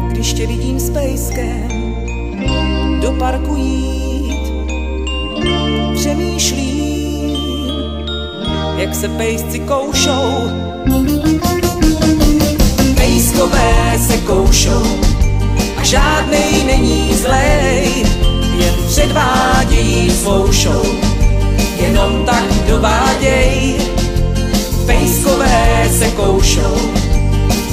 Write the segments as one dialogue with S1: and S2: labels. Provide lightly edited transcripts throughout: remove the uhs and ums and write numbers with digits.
S1: Když tě vidím s pejskem do parku jít, přemýšlím, jak se pejsci koušou. Pejskové se koušou a žádnej není zlej, jen předvádějí svou show, jenom tak dováděj. Pejskové se koušou,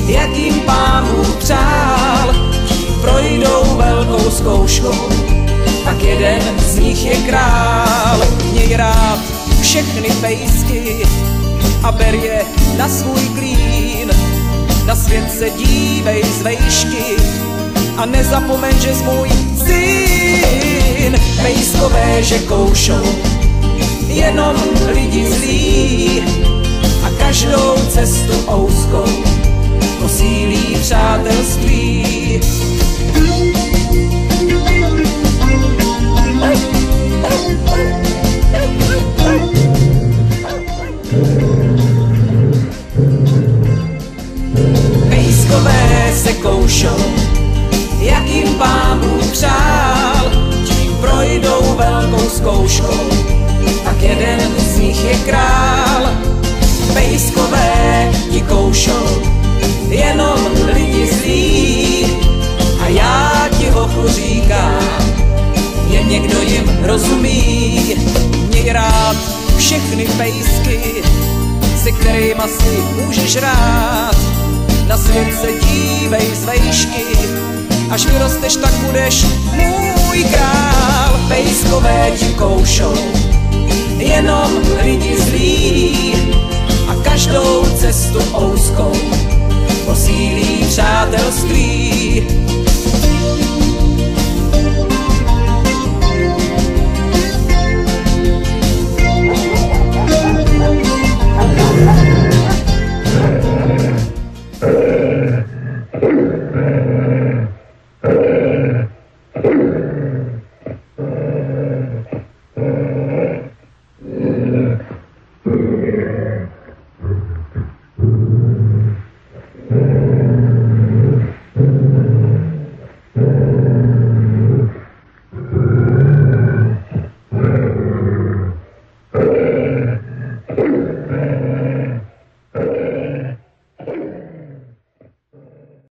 S1: jak jim Pán Bůh přál, tím projdou velkou zkouškou, pak jeden z nich je král. Měj rád všechny pejsky a ber je na svůj klín, na svět se dívej z vejšky a nezapomeň, že jsi můj syn. Pejskové, že koušou jenom lidi zlí a každou cestu ouskou posílí přátelství. Pejskové se koušou, jak jim Pán Bůh přál, tím projdou velkou zkouškou, tak jeden z nich je král. Pejskové ti koušou jenom lidi zlí a já ti hochu říkám, jen někdo jim rozumí. Měj rád všechny pejsky, se kterýma si můžeš rád, na svět se dívej z vejšky, až vyrosteš, tak budeš můj král. Pejskové ti koušou jenom lidi zlí a každou cestu ouskou posílí přátelství.